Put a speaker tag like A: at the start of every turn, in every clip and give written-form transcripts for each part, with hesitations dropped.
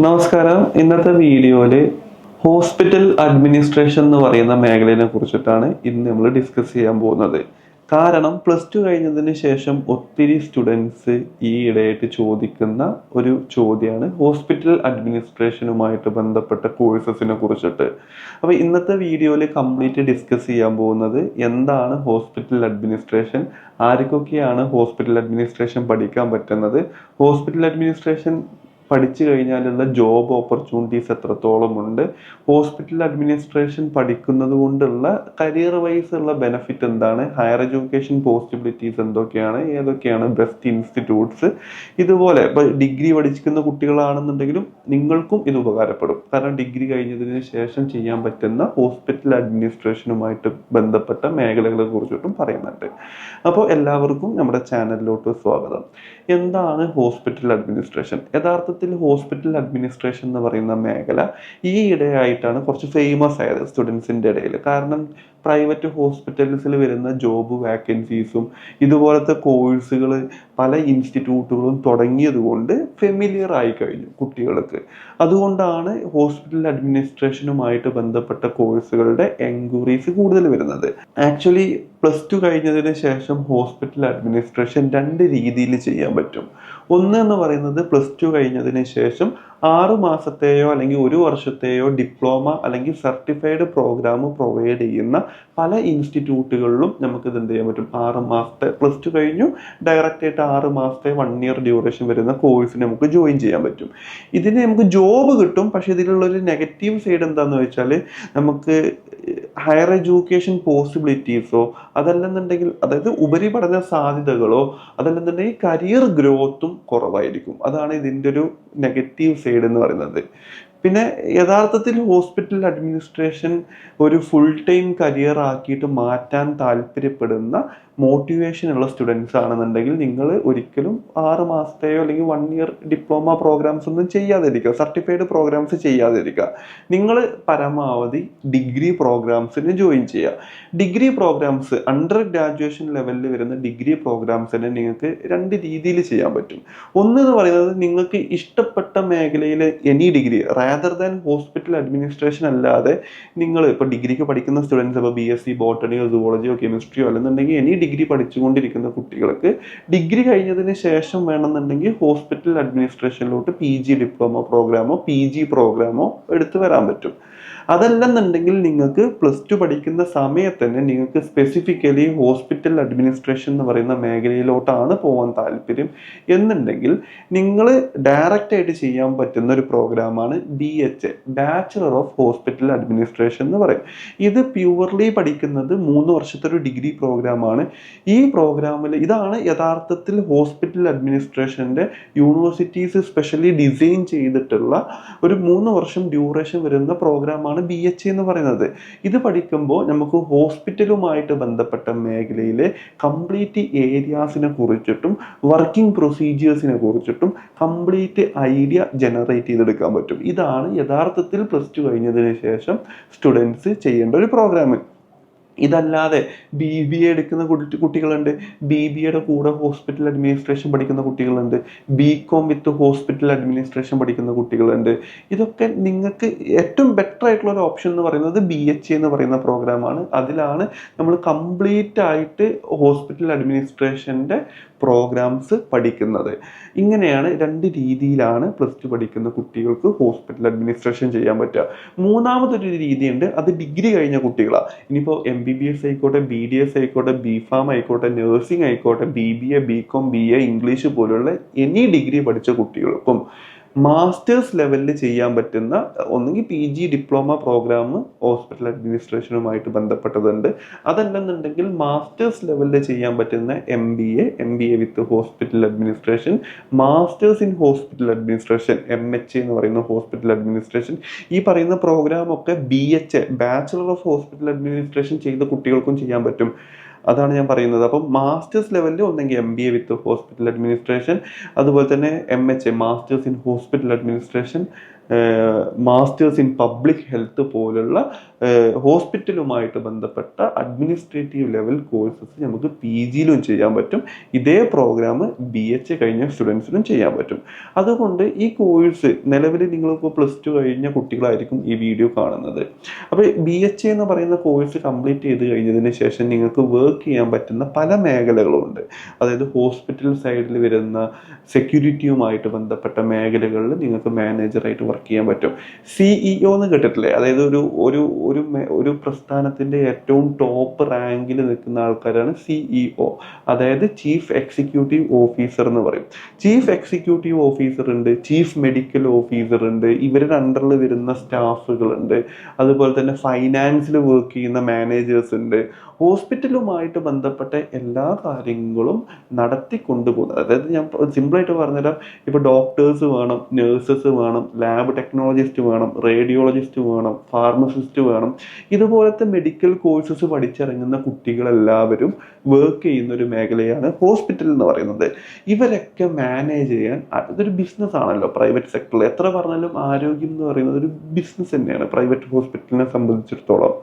A: നമസ്കാരം. ഇന്നത്തെ വീഡിയോയിൽ ഹോസ്പിറ്റൽ അഡ്മിനിസ്ട്രേഷൻ എന്ന് പറയുന്ന മേഖലയെ കുറിച്ചിട്ടാണ് ഇന്ന് നമ്മൾ ഡിസ്കസ് ചെയ്യാൻ പോകുന്നത്. കാരണം +2 കഴിഞ്ഞതിന് ശേഷം ഒത്തിരി സ്റ്റുഡൻസ് ഈ ഇടയായിട്ട് ചോദിക്കുന്ന ഒരു ചോദ്യമാണ് ഹോസ്പിറ്റൽ അഡ്മിനിസ്ട്രേഷനുമായിട്ട് ബന്ധപ്പെട്ട കോഴ്സസിനെ കുറിച്ചിട്ട്. അപ്പോൾ ഇന്നത്തെ വീഡിയോയിൽ കംപ്ലീറ്റ് ഡിസ്കസ് ചെയ്യാൻ പോകുന്നത് എന്താണ് ഹോസ്പിറ്റൽ അഡ്മിനിസ്ട്രേഷൻ, ആർക്കൊക്കെയാണ് ഹോസ്പിറ്റൽ അഡ്മിനിസ്ട്രേഷൻ പഠിക്കാൻ പറ്റുന്നത്, ഹോസ്പിറ്റൽ അഡ്മിനിസ്ട്രേഷൻ പഠിച്ചു കഴിഞ്ഞാലുള്ള ജോബ് ഓപ്പർച്യൂണിറ്റീസ് എത്രത്തോളം ഉണ്ട്, ഹോസ്പിറ്റൽ അഡ്മിനിസ്ട്രേഷൻ പഠിക്കുന്നത് കൊണ്ടുള്ള കരിയർ വൈസ് ഉള്ള ബെനിഫിറ്റ് എന്താണ്, ഹയർ എഡ്യൂക്കേഷൻ പോസിബിലിറ്റീസ് എന്തൊക്കെയാണ്, ഏതൊക്കെയാണ് ബെസ്റ്റ് ഇൻസ്റ്റിറ്റ്യൂട്ട്സ്. ഇതുപോലെ ഇപ്പോൾ ഡിഗ്രി പഠിക്കുന്ന കുട്ടികളാണെന്നുണ്ടെങ്കിലും നിങ്ങൾക്കും ഇത് ഉപകാരപ്പെടും. കാരണം ഡിഗ്രി കഴിഞ്ഞതിന് ശേഷം ചെയ്യാൻ പറ്റുന്ന ഹോസ്പിറ്റൽ അഡ്മിനിസ്ട്രേഷനുമായിട്ട് ബന്ധപ്പെട്ട മേഖലകളെ കുറിച്ചിട്ടും പറയുന്നുണ്ട്. അപ്പോൾ എല്ലാവർക്കും നമ്മുടെ ചാനലിലോട്ട് സ്വാഗതം. എന്താണ് ഹോസ്പിറ്റൽ അഡ്മിനിസ്ട്രേഷൻ? യഥാർത്ഥത്തിൽ ഹോസ്പിറ്റൽ അഡ്മിനിസ്ട്രേഷൻ എന്ന് പറയുന്ന മേഖല ഈ ഇടയായിട്ടാണ് കുറച്ച് ഫേമസ് ആയത് സ്റ്റുഡൻസിൻ്റെ ഇടയിൽ. കാരണം പ്രൈവറ്റ് ഹോസ്പിറ്റൽസിൽ വരുന്ന ജോബ് വാക്കൻസീസും ഇതുപോലത്തെ കോഴ്സുകൾ പല ഇൻസ്റ്റിറ്റ്യൂട്ടുകളും തുടങ്ങിയത് കൊണ്ട് ഫെമിലിയർ ആയി കഴിഞ്ഞു കുട്ടികൾക്ക്. അതുകൊണ്ടാണ് ഹോസ്പിറ്റൽ അഡ്മിനിസ്ട്രേഷനുമായിട്ട് ബന്ധപ്പെട്ട കോഴ്സുകളുടെ എൻക്വയറീസ് കൂടുതൽ വരുന്നത്. ആക്ച്വലി +2 കഴിഞ്ഞതിന് ശേഷം ഹോസ്പിറ്റൽ അഡ്മിനിസ്ട്രേഷൻ 2 രീതിയിൽ ചെയ്യാൻ പറ്റും. ഒന്ന് എന്ന് പറയുന്നത് +2 കഴിഞ്ഞതിന് ശേഷം 6 മാസത്തെയോ അല്ലെങ്കിൽ 1 വർഷത്തെയോ ഡിപ്ലോമ അല്ലെങ്കിൽ സർട്ടിഫൈഡ് പ്രോഗ്രാം പ്രൊവൈഡ് ചെയ്യുന്ന പല ഇൻസ്റ്റിറ്റ്യൂട്ടുകളിലും നമുക്ക് ഇത് എന്ത് ചെയ്യാൻ പറ്റും. 6 മാസത്തെ +2 കഴിഞ്ഞു ഡയറക്റ്റ് ആയിട്ട് 6 മാസത്തെ 1 ഇയർ ഡ്യൂറേഷൻ വരുന്ന കോഴ്സിന് നമുക്ക് ജോയിൻ ചെയ്യാൻ പറ്റും. ഇതിന് നമുക്ക് ജോബ് കിട്ടും. പക്ഷെ ഇതിലുള്ളൊരു നെഗറ്റീവ് സൈഡ് എന്താണെന്ന് വെച്ചാൽ നമുക്ക് ഹയർ എഡ്യൂക്കേഷൻ പോസിബിലിറ്റീസോ അതല്ലെന്നുണ്ടെങ്കിൽ അതായത് ഉപരിപഠന സാധ്യതകളോ അതല്ലെന്നുണ്ടെങ്കിൽ കരിയർ ഗ്രോത്തും കുറവായിരിക്കും. അതാണ് ഇതിൻ്റെ ഒരു നെഗറ്റീവ് സൈഡ് എന്ന് പറയുന്നത്. പിന്നെ യഥാർത്ഥത്തിൽ ഹോസ്പിറ്റൽ അഡ്മിനിസ്ട്രേഷൻ ഒരു ഫുൾ ടൈം കരിയർ ആക്കിയിട്ട് മാറ്റാൻ താല്പര്യപ്പെടുന്ന മോട്ടിവേഷൻ ഉള്ള സ്റ്റുഡൻസ് ആണെന്നുണ്ടെങ്കിൽ നിങ്ങൾ ഒരിക്കലും 6 മാസത്തെയോ അല്ലെങ്കിൽ 1 ഇയർ ഡിപ്ലോമ പ്രോഗ്രാംസ് ഒന്നും ചെയ്യാതിരിക്കുക, സർട്ടിഫൈഡ് പ്രോഗ്രാംസ് ചെയ്യാതിരിക്കുക. നിങ്ങൾ പരമാവധി ഡിഗ്രി പ്രോഗ്രാംസിന് ജോയിൻ ചെയ്യുക. ഡിഗ്രി പ്രോഗ്രാംസ് അണ്ടർ ഗ്രാജുവേഷൻ ലെവലിൽ വരുന്ന ഡിഗ്രി പ്രോഗ്രാംസിന് നിങ്ങൾക്ക് 2 രീതിയിൽ ചെയ്യാൻ പറ്റും. ഒന്ന് എന്ന് പറയുന്നത് നിങ്ങൾക്ക് ഇഷ്ടപ്പെട്ട മേഖലയിൽ any degree rather than hospital administration അല്ലാതെ നിങ്ങൾ ഇപ്പോൾ ഡിഗ്രിക്ക് പഠിക്കുന്ന സ്റ്റുഡൻസ് ഇപ്പോൾ BSc ബോട്ടണിയോ സുവോളജിയോ കെമിസ്ട്രിയോ അല്ലെന്നുണ്ടെങ്കിൽ എനി ഡിഗ്രി പഠിച്ചുകൊണ്ടിരിക്കുന്ന കുട്ടികൾക്ക് ഡിഗ്രി കഴിഞ്ഞതിന് ശേഷം വേണമെന്നുണ്ടെങ്കിൽ ഹോസ്പിറ്റൽ അഡ്മിനിസ്ട്രേഷനിലോട്ട് PG ഡിപ്ലോമ പ്രോഗ്രാമോ PG പ്രോഗ്രാമോ എടുത്തു വരാൻ പറ്റും. അതല്ലെന്നുണ്ടെങ്കിൽ നിങ്ങൾക്ക് +2 പഠിക്കുന്ന സമയത്ത് തന്നെ നിങ്ങൾക്ക് സ്പെസിഫിക്കലി ഹോസ്പിറ്റൽ അഡ്മിനിസ്ട്രേഷൻ എന്ന് പറയുന്ന മേഖലയിലോട്ടാണ് പോകാൻ താല്പര്യം എന്നുണ്ടെങ്കിൽ നിങ്ങൾ ഡയറക്റ്റ് ആയിട്ട് ചെയ്യാൻ പറ്റുന്ന ഒരു പ്രോഗ്രാമാണ് BHA, bachelor of hospital administration എന്ന് പറയും. ഇത് പ്യൂർലി പഠിക്കുന്നത് 3 വർഷത്തെ ഒരു ഡിഗ്രി പ്രോഗ്രാമാണ്. ഈ പ്രോഗ്രാമിൽ ഇതാണ് യഥാർത്ഥത്തിൽ ഹോസ്പിറ്റൽ അഡ്മിനിസ്ട്രേഷൻ്റെ യൂണിവേഴ്സിറ്റീസ് സ്പെഷ്യലി ഡിസൈൻ ചെയ്തിട്ടുള്ള ഒരു 3 വർഷം ഡ്യൂറേഷൻ വരുന്ന പ്രോഗ്രാമാണ് BHA എന്ന് പറയുന്നത്. ഇത് പഠിക്കുമ്പോൾ നമുക്ക് ഹോസ്പിറ്റലുമായിട്ട് ബന്ധപ്പെട്ട മേഖലയിലെ കംപ്ലീറ്റ് ഏരിയാസിനെ കുറിച്ചിട്ടും വർക്കിംഗ് പ്രൊസീജിയേഴ്സിനെ കുറിച്ചിട്ടും കംപ്ലീറ്റ് ഐഡിയ ജനറേറ്റ് ചെയ്തെടുക്കാൻ പറ്റും. ഇതാണ് യഥാർത്ഥത്തിൽ +2 കഴിഞ്ഞതിന് ശേഷം സ്റ്റുഡൻസ് ചെയ്യേണ്ട ഒരു പ്രോഗ്രാം. ഇതല്ലാതെ BBA എടുക്കുന്ന കുട്ടികളുണ്ട്, BBAയുടെ കൂടെ ഹോസ്പിറ്റൽ അഡ്മിനിസ്ട്രേഷൻ പഠിക്കുന്ന കുട്ടികളുണ്ട്, BCom വിത്ത് ഹോസ്പിറ്റൽ അഡ്മിനിസ്ട്രേഷൻ പഠിക്കുന്ന കുട്ടികളുണ്ട്. ഇതൊക്കെ നിങ്ങൾക്ക് ഏറ്റവും ബെറ്റർ ആയിട്ടുള്ള ഒരു ഓപ്ഷൻ എന്ന് പറയുന്നത് BHA എന്ന് പറയുന്ന പ്രോഗ്രാമാണ്. അതിലാണ് നമ്മൾ കംപ്ലീറ്റ് ആയിട്ട് ഹോസ്പിറ്റൽ അഡ്മിനിസ്ട്രേഷൻ്റെ പ്രോഗ്രാംസ് പഠിക്കുന്നത്. ഇങ്ങനെയാണ് 2 രീതിയിലാണ് +2 പഠിക്കുന്ന കുട്ടികൾക്ക് ഹോസ്പിറ്റൽ അഡ്മിനിസ്ട്രേഷൻ ചെയ്യാൻ പറ്റുക. മൂന്നാമതൊരു രീതിയുണ്ട്, അത് ഡിഗ്രി കഴിഞ്ഞ കുട്ടികളാണ്. ഇനിയിപ്പോൾ MBBS ആയിക്കോട്ടെ, BDS ആയിക്കോട്ടെ, BPharm ആയിക്കോട്ടെ, നഴ്സിംഗ് ആയിക്കോട്ടെ, BBA, BCom, BA, ഇംഗ്ലീഷ് പോലുള്ള എനി ഡിഗ്രി പഠിച്ച കുട്ടികൾക്കും മാസ്റ്റേഴ്സ് ലെവലിൽ ചെയ്യാൻ പറ്റുന്ന ഒന്നുകിൽ PG ഡിപ്ലോമ പ്രോഗ്രാം ഹോസ്പിറ്റൽ അഡ്മിനിസ്ട്രേഷനുമായിട്ട് ബന്ധപ്പെട്ടതുണ്ട്. അതല്ലെന്നുണ്ടെങ്കിൽ മാസ്റ്റേഴ്സ് ലെവലിൽ ചെയ്യാൻ പറ്റുന്ന MBA with hospital administration, masters in hospital administration MHA എന്ന് പറയുന്ന ഹോസ്പിറ്റൽ അഡ്മിനിസ്ട്രേഷൻ. ഈ പറയുന്ന പ്രോഗ്രാം ഒക്കെ BHA bachelor of hospital administration ചെയ്ത കുട്ടികൾക്കും ചെയ്യാൻ പറ്റും. അതാണ് ഞാൻ പറയുന്നത്. അപ്പം മാസ്റ്റേഴ്സ് ലെവലിൽ ഒന്നെങ്കിൽ MBA വിത്ത് ഹോസ്പിറ്റൽ അഡ്മിനിസ്ട്രേഷൻ, അതുപോലെ തന്നെ MHA masters in hospital administration, masters in public health പോലുള്ള ഹോസ്പിറ്റലുമായിട്ട് ബന്ധപ്പെട്ട അഡ്മിനിസ്ട്രേറ്റീവ് ലെവൽ കോഴ്സസ് നമുക്ക് PGയിലും ചെയ്യാൻ പറ്റും. ഇതേ പ്രോഗ്രാം BHA കഴിഞ്ഞ സ്റ്റുഡൻസിനും ചെയ്യാൻ പറ്റും. അതുകൊണ്ട് ഈ കോഴ്സ് നിലവിൽ നിങ്ങളിപ്പോൾ +2 കഴിഞ്ഞ കുട്ടികളായിരിക്കും ഈ വീഡിയോ കാണുന്നത്. അപ്പോൾ BHA എന്ന് പറയുന്ന കോഴ്സ് കംപ്ലീറ്റ് ചെയ്ത് കഴിഞ്ഞതിന് ശേഷം നിങ്ങൾക്ക് വർക്ക് ചെയ്യാൻ പറ്റുന്ന പല മേഖലകളുണ്ട്. അതായത് ഹോസ്പിറ്റൽ സൈഡിൽ വരുന്ന സെക്യൂരിറ്റിയുമായിട്ട് ബന്ധപ്പെട്ട മേഖലകളിൽ നിങ്ങൾക്ക് മാനേജറായിട്ട് വർക്ക് ചെയ്യാൻ പറ്റും. CEO എന്ന് കേട്ടിട്ടില്ലേ? അതായത് ഒരു ഒരു ഒരു ഒരു പ്രസ്ഥാനത്തിന്റെ ഏറ്റവും ടോപ്പ് റാങ്കിൽ നിൽക്കുന്ന ആൾക്കാരാണ് CEO. അതായത് ചീഫ് എക്സിക്യൂട്ടീവ് ഓഫീസർ എന്ന് പറയും. ചീഫ് എക്സിക്യൂട്ടീവ് ഓഫീസർ ഉണ്ട്, ചീഫ് മെഡിക്കൽ ഓഫീസർ ഉണ്ട്, ഇവരുടെ അണ്ടറിൽ വരുന്ന സ്റ്റാഫുകളുണ്ട്, അതുപോലെ തന്നെ ഫൈനാൻസിൽ വർക്ക് ചെയ്യുന്ന മാനേജേഴ്സ് ഉണ്ട്. ഹോസ്പിറ്റലുമായിട്ട് ബന്ധപ്പെട്ട എല്ലാ കാര്യങ്ങളും നടത്തിക്കൊണ്ടുപോകുന്നത്, അതായത് ഞാൻ സിമ്പിളായിട്ട് പറഞ്ഞുതരാം. ഇപ്പോൾ ഡോക്ടേഴ്സ് വേണം, നേഴ്സസ് വേണം, ലാബ് ടെക്നോളജിസ്റ്റ് വേണം, റേഡിയോളജിസ്റ്റ് വേണം, ഫാർമസിസ്റ്റ് വേണം. ഇതുപോലത്തെ മെഡിക്കൽ കോഴ്സസ് പഠിച്ചിറങ്ങുന്ന കുട്ടികളെല്ലാവരും വർക്ക് ചെയ്യുന്ന ഒരു മേഖലയാണ് ഹോസ്പിറ്റൽ എന്ന് പറയുന്നത്. ഇവരൊക്കെ മാനേജ് ചെയ്യാൻ, ഇതൊരു ബിസിനസ് ആണല്ലോ പ്രൈവറ്റ് സെക്ടറിൽ. എത്ര പറഞ്ഞാലും ആരോഗ്യം എന്ന് പറയുന്നത് ഒരു ബിസിനസ് തന്നെയാണ് പ്രൈവറ്റ് ഹോസ്പിറ്റലിനെ സംബന്ധിച്ചിടത്തോളം,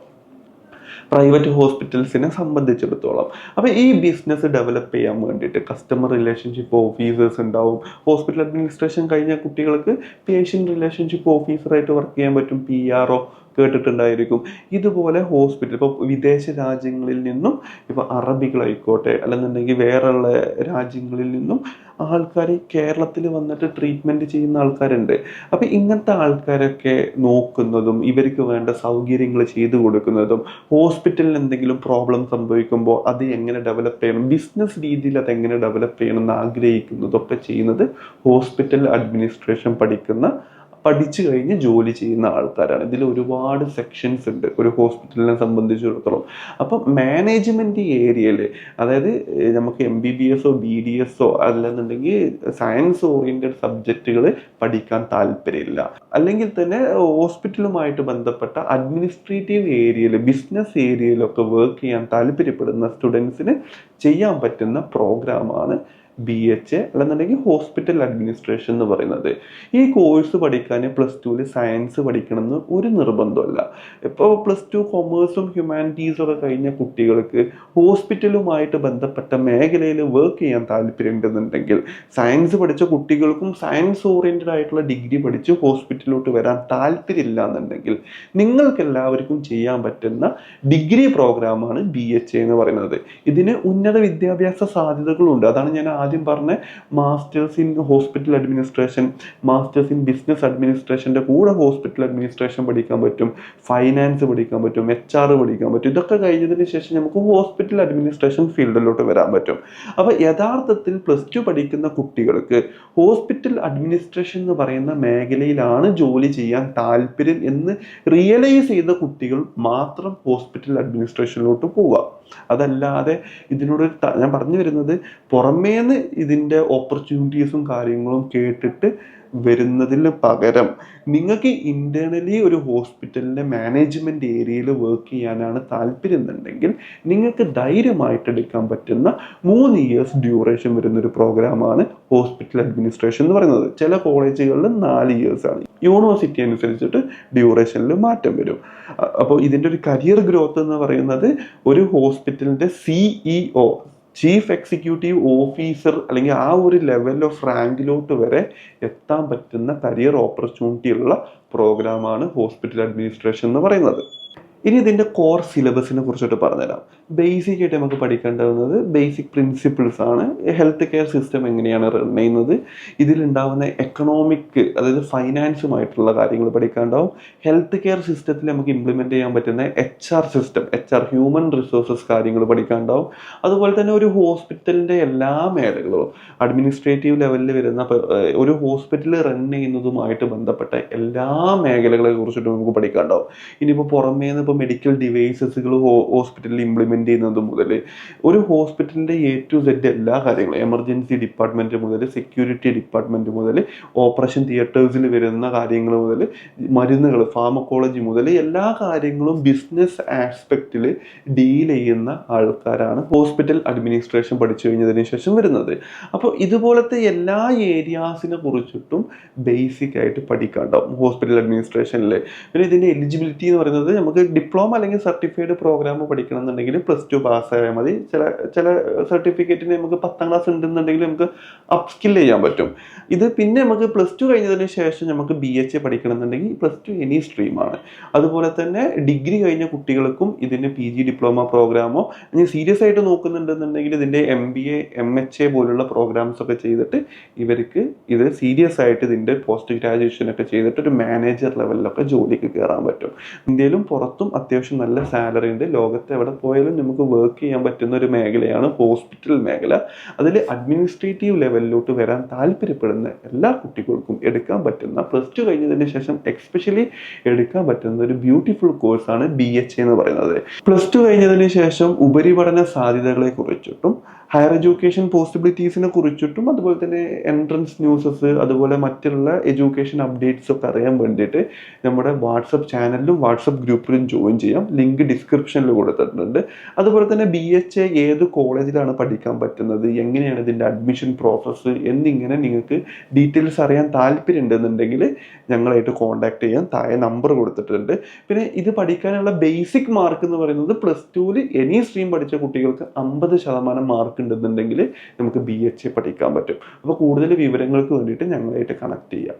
A: പ്രൈവറ്റ് ഹോസ്പിറ്റൽസിനെ സംബന്ധിച്ചിടത്തോളം. അപ്പോൾ ഈ ബിസിനസ് ഡെവലപ്പ് ചെയ്യാൻ വേണ്ടിയിട്ട് കസ്റ്റമർ റിലേഷൻഷിപ്പ് ഓഫീസേഴ്സ് ഉണ്ടാവും. ഹോസ്പിറ്റൽ അഡ്മിനിസ്ട്രേഷൻ കഴിഞ്ഞ കുട്ടികൾക്ക് പേഷ്യൻ്റ് റിലേഷൻഷിപ്പ് ഓഫീസറായിട്ട് വർക്ക് ചെയ്യാൻ പറ്റും. PRO കേട്ടിട്ടുണ്ടായിരിക്കും. ഇതുപോലെ ഹോസ്പിറ്റൽ ഇപ്പോൾ വിദേശ രാജ്യങ്ങളിൽ നിന്നും, ഇപ്പോൾ അറബികളായിക്കോട്ടെ അല്ലെന്നുണ്ടെങ്കിൽ വേറെയുള്ള രാജ്യങ്ങളിൽ നിന്നും ആൾക്കാർ കേരളത്തിൽ വന്നിട്ട് ട്രീറ്റ്മെൻറ്റ് ചെയ്യുന്ന ആൾക്കാരുണ്ട്. അപ്പം ഇങ്ങനത്തെ ആൾക്കാരൊക്കെ നോക്കുന്നതും ഇവർക്ക് വേണ്ട സൗകര്യങ്ങൾ ചെയ്തു കൊടുക്കുന്നതും, ഹോസ്പിറ്റലിന് എന്തെങ്കിലും പ്രോബ്ലം സംഭവിക്കുമ്പോൾ അത് എങ്ങനെ ഡെവലപ്പ് ചെയ്യണം, ബിസിനസ് രീതിയിൽ അതെങ്ങനെ ഡെവലപ്പ് ചെയ്യണം എന്ന് ആഗ്രഹിക്കുന്നതൊക്കെ ചെയ്യുന്നത് ഹോസ്പിറ്റൽ അഡ്മിനിസ്ട്രേഷൻ പഠിച്ചു കഴിഞ്ഞ് ജോലി ചെയ്യുന്ന ആൾക്കാരാണ്. ഇതിൽ ഒരുപാട് സെക്ഷൻസ് ഉണ്ട് ഒരു ഹോസ്പിറ്റലിനെ സംബന്ധിച്ചിടത്തോളം. അപ്പം മാനേജ്മെൻറ്റ് ഏരിയയിൽ, അതായത് നമുക്ക് MBBS BDS അല്ലെന്നുണ്ടെങ്കിൽ സയൻസ് ഓറിയൻറ്റഡ് സബ്ജക്റ്റുകൾ പഠിക്കാൻ താല്പര്യമില്ല, അല്ലെങ്കിൽ തന്നെ ഹോസ്പിറ്റലുമായിട്ട് ബന്ധപ്പെട്ട അഡ്മിനിസ്ട്രേറ്റീവ് ഏരിയയിൽ, ബിസിനസ് ഏരിയയിലൊക്കെ വർക്ക് ചെയ്യാൻ താല്പര്യപ്പെടുന്ന സ്റ്റുഡൻസിന് ചെയ്യാൻ പറ്റുന്ന പ്രോഗ്രാമാണ് BHA അല്ലെന്നുണ്ടെങ്കിൽ ഹോസ്പിറ്റൽ അഡ്മിനിസ്ട്രേഷൻ എന്ന് പറയുന്നത്. ഈ കോഴ്സ് പഠിക്കാൻ +2 സയൻസ് പഠിക്കണമെന്ന് ഒരു നിർബന്ധമല്ല. ഇപ്പോൾ +2 കൊമേഴ്സും ഹ്യൂമാനിറ്റീസും ഒക്കെ കഴിഞ്ഞ കുട്ടികൾക്ക് ഹോസ്പിറ്റലുമായിട്ട് ബന്ധപ്പെട്ട മേഖലയിൽ വർക്ക് ചെയ്യാൻ താല്പര്യമുണ്ടെന്നുണ്ടെങ്കിൽ, സയൻസ് പഠിച്ച കുട്ടികൾക്കും സയൻസ് ഓറിയൻറ്റഡ് ആയിട്ടുള്ള ഡിഗ്രി പഠിച്ച് ഹോസ്പിറ്റലിലോട്ട് വരാൻ താല്പര്യമില്ല എന്നുണ്ടെങ്കിൽ നിങ്ങൾക്ക് എല്ലാവർക്കും ചെയ്യാൻ പറ്റുന്ന ഡിഗ്രി പ്രോഗ്രാമാണ് BHA എന്ന് പറയുന്നത്. ഇതിന് ഉന്നത വിദ്യാഭ്യാസ സാധ്യതകളുണ്ട്. അതാണ് ഞാൻ ആദ്യം പറഞ്ഞ masters in hospital administration, masters in business അഡ്മിനിസ്ട്രേഷൻ്റെ കൂടെ ഹോസ്പിറ്റൽ അഡ്മിനിസ്ട്രേഷൻ പഠിക്കാൻ പറ്റും, ഫൈനാൻസ് പഠിക്കാൻ പറ്റും, HR പഠിക്കാൻ പറ്റും. ഇതൊക്കെ കഴിഞ്ഞതിന് ശേഷം നമുക്ക് ഹോസ്പിറ്റൽ അഡ്മിനിസ്ട്രേഷൻ ഫീൽഡിലോട്ട് വരാൻ പറ്റും. അപ്പോൾ യഥാർത്ഥത്തിൽ +2 പഠിക്കുന്ന കുട്ടികൾക്ക് ഹോസ്പിറ്റൽ അഡ്മിനിസ്ട്രേഷൻ എന്ന് പറയുന്ന മേഖലയിലാണ് ജോലി ചെയ്യാൻ താല്പര്യം എന്ന് റിയലൈസ് ചെയ്ത കുട്ടികൾ മാത്രം ഹോസ്പിറ്റൽ അഡ്മിനിസ്ട്രേഷനിലോട്ട് പോവുക. അതല്ലാതെ ഇതിനോട് ഞാൻ പറഞ്ഞു വരുന്നത്, പുറമേന്ന് ഇതിൻ്റെ ഓപ്പർച്യൂണിറ്റീസും കാര്യങ്ങളും കേട്ടിട്ട് വരുന്നതിന് പകരം നിങ്ങൾക്ക് ഇന്റേണലി ഒരു ഹോസ്പിറ്റലിന്റെ മാനേജ്മെന്റ് ഏരിയയിൽ വർക്ക് ചെയ്യാനാണ് താല്പര്യം എന്നുണ്ടെങ്കിൽ നിങ്ങൾക്ക് ധൈര്യമായിട്ട് എടുക്കാൻ പറ്റുന്ന 3 ഇയേഴ്സ് ഡ്യൂറേഷൻ വരുന്ന ഒരു പ്രോഗ്രാമാണ് ഹോസ്പിറ്റൽ അഡ്മിനിസ്ട്രേഷൻ എന്ന് പറയുന്നത്. ചില കോളേജുകളിൽ 4 ഇയേഴ്സ് ആണ്. യൂണിവേഴ്സിറ്റി അനുസരിച്ചിട്ട് ഡ്യൂറേഷനിൽ മാറ്റം വരും. അപ്പോൾ ഇതിൻ്റെ ഒരു കരിയർ ഗ്രോത്ത് എന്ന് പറയുന്നത് ഒരു ഹോസ്പിറ്റലിന്റെ CEO, ചീഫ് എക്സിക്യൂട്ടീവ് ഓഫീസർ, അല്ലെങ്കിൽ ആ ഒരു ലെവൽ ഓഫ് റാങ്കിലോട്ട് വരെ എത്താൻ പറ്റുന്ന കരിയർ ഓപ്പർച്യൂണിറ്റി ഉള്ള പ്രോഗ്രാമാണ് ഹോസ്പിറ്റൽ അഡ്മിനിസ്ട്രേഷൻ എന്ന് പറയുന്നത്. ഇനി ഇതിൻ്റെ കോർ സിലബസിനെ കുറിച്ചിട്ട് പറഞ്ഞുതരാം. ബേസിക് ആയിട്ട് നമുക്ക് പഠിക്കേണ്ടത് ബേസിക് പ്രിൻസിപ്പിൾസ് ആണ്. ഹെൽത്ത് കെയർ സിസ്റ്റം എങ്ങനെയാണ് റൺ ചെയ്യുന്നത്, ഇതിലുണ്ടാവുന്ന എക്കണോമിക്, അതായത് ഫൈനാൻസുമായിട്ടുള്ള കാര്യങ്ങൾ പഠിക്കാനുണ്ടാവും. ഹെൽത്ത് കെയർ സിസ്റ്റത്തിൽ നമുക്ക് ഇംപ്ലിമെൻറ്റ് ചെയ്യാൻ പറ്റുന്ന HR സിസ്റ്റം, ഹ്യൂമൻ റിസോഴ്സസ് കാര്യങ്ങൾ പഠിക്കാനുണ്ടാവും. അതുപോലെ തന്നെ ഒരു ഹോസ്പിറ്റലിൻ്റെ എല്ലാ മേഖലകളും, അഡ്മിനിസ്ട്രേറ്റീവ് ലെവലിൽ വരുന്ന ഒരു ഹോസ്പിറ്റൽ റൺ ചെയ്യുന്നതുമായിട്ട് ബന്ധപ്പെട്ട എല്ലാ മേഖലകളെ കുറിച്ചിട്ട് നമുക്ക് പഠിക്കാനുണ്ടാവും. ഇനിയിപ്പോൾ പുറമേ നിന്ന് മെഡിക്കൽ ഡിവൈസസുകൾ ഹോസ്പിറ്റലിൽ ഇംപ്ലിമെന്റ് അറ്റൻഡ് ചെയ്യുന്നത് മുതൽ ഒരു ഹോസ്പിറ്റലിൻ്റെ A to Z എല്ലാ കാര്യങ്ങളും, എമർജൻസി ഡിപ്പാർട്ട്മെൻറ്റ് മുതൽ സെക്യൂരിറ്റി ഡിപ്പാർട്ട്മെൻറ്റ് മുതൽ ഓപ്പറേഷൻ തിയേറ്റേഴ്സിൽ വരുന്ന കാര്യങ്ങൾ മുതൽ മരുന്നുകൾ, ഫാർമക്കോളജി മുതൽ എല്ലാ കാര്യങ്ങളും ബിസിനസ് ആസ്പെക്റ്റിൽ ഡീൽ ചെയ്യുന്ന ആൾക്കാരാണ് ഹോസ്പിറ്റൽ അഡ്മിനിസ്ട്രേഷൻ പഠിച്ചു കഴിഞ്ഞതിന് ശേഷം വരുന്നത്. അപ്പോൾ ഇതുപോലത്തെ എല്ലാ ഏരിയാസിനെ കുറിച്ചിട്ടും ബേസിക് ആയിട്ട് പഠിക്കാണ്ടാവും ഹോസ്പിറ്റൽ അഡ്മിനിസ്ട്രേഷനിൽ. പിന്നെ ഇതിൻ്റെ എലിജിബിലിറ്റി എന്ന് പറയുന്നത് നമുക്ക് ഡിപ്ലോമ അല്ലെങ്കിൽ സർട്ടിഫൈഡ് പ്രോഗ്രാം പഠിക്കണം എന്നുണ്ടെങ്കിൽ +2 പാസ്സായാൽ മതി. ചില സർട്ടിഫിക്കറ്റിന് നമുക്ക് 10ാം ക്ലാസ് ഉണ്ടെന്നുണ്ടെങ്കിൽ നമുക്ക് അപ്സ്കിൽ ചെയ്യാൻ പറ്റും. ഇത് പിന്നെ നമുക്ക് +2 കഴിഞ്ഞതിന് ശേഷം നമുക്ക് BHA പഠിക്കണം എന്നുണ്ടെങ്കിൽ +2 എനി സ്ട്രീമാണ്. അതുപോലെ തന്നെ ഡിഗ്രി കഴിഞ്ഞ കുട്ടികൾക്കും ഇതിന് PG ഡിപ്ലോമ പ്രോഗ്രാമോ ഇനി സീരിയസ് ആയിട്ട് നോക്കുന്നുണ്ടെന്നുണ്ടെങ്കിൽ ഇതിൻ്റെ MBA MHA പോലുള്ള പ്രോഗ്രാംസ് ഒക്കെ ചെയ്തിട്ട് ഇവർക്ക് ഇത് സീരിയസ് ആയിട്ട് ഇതിൻ്റെ പോസ്റ്റ് ഗ്രാജുവേഷൻ ഒക്കെ ചെയ്തിട്ട് ഒരു മാനേജർ ലെവലിലൊക്കെ ജോലിക്ക് കയറാൻ പറ്റും. ഇന്ത്യയിലും പുറത്തും അത്യാവശ്യം നല്ല സാലറി ഉണ്ട്. ലോകത്ത് എവിടെ പോയാലും നമുക്ക് വർക്ക് ചെയ്യാൻ പറ്റുന്ന ഒരു മേഖലയാണ് ഹോസ്പിറ്റൽ മേഖല. അതിൽ അഡ്മിനിസ്ട്രേറ്റീവ് ലെവലിലോട്ട് വരാൻ താല്പര്യപ്പെടുന്ന എല്ലാ കുട്ടികൾക്കും എടുക്കാൻ പറ്റുന്ന +2 കഴിഞ്ഞതിന് ശേഷം എക്സ്പെഷ്യലി എടുക്കാൻ പറ്റുന്ന ഒരു ബ്യൂട്ടിഫുൾ കോഴ്സാണ് BHA എന്ന് പറയുന്നത്. +2 കഴിഞ്ഞതിന് ശേഷം ഉപരിപഠന സാധ്യതകളെ കുറിച്ചിട്ടും ഹയർ എഡ്യൂക്കേഷൻ പോസിബിലിറ്റീസിനെ കുറിച്ചിട്ടും അതുപോലെ തന്നെ എൻട്രൻസ് ന്യൂസസ് അതുപോലെ മറ്റുള്ള എഡ്യൂക്കേഷൻ അപ്ഡേറ്റ്സ് ഒക്കെ അറിയാൻ വേണ്ടിയിട്ട് നമ്മുടെ വാട്സപ്പ് ചാനലിലും വാട്സപ്പ് ഗ്രൂപ്പിലും ജോയിൻ ചെയ്യാം. ലിങ്ക് ഡിസ്ക്രിപ്ഷനിൽ കൊടുത്തിട്ടുണ്ട്. അതുപോലെ തന്നെ BHA ഏത് കോളേജിലാണ് പഠിക്കാൻ പറ്റുന്നത്, എങ്ങനെയാണ് ഇതിൻ്റെ അഡ്മിഷൻ പ്രോസസ്സ് എന്നിങ്ങനെ നിങ്ങൾക്ക് ഡീറ്റെയിൽസ് അറിയാൻ താല്പര്യം ഉണ്ടെന്നുണ്ടെങ്കിൽ ഞങ്ങളായിട്ട് കോൺടാക്ട് ചെയ്യാൻ താഴെ നമ്പർ കൊടുത്തിട്ടുണ്ട്. പിന്നെ ഇത് പഠിക്കാനുള്ള ബേസിക് മാർക്ക് എന്ന് പറയുന്നത് +2 എനി സ്ട്രീം പഠിച്ച കുട്ടികൾക്ക് 50% മാർക്ക് ഉണ്ടെന്നുണ്ടെങ്കിൽ നമുക്ക് BHA പഠിക്കാൻ പറ്റും. അപ്പോൾ കൂടുതൽ വിവരങ്ങൾക്ക് വേണ്ടിയിട്ട് ഞങ്ങളായിട്ട് കണക്ട് ചെയ്യാം.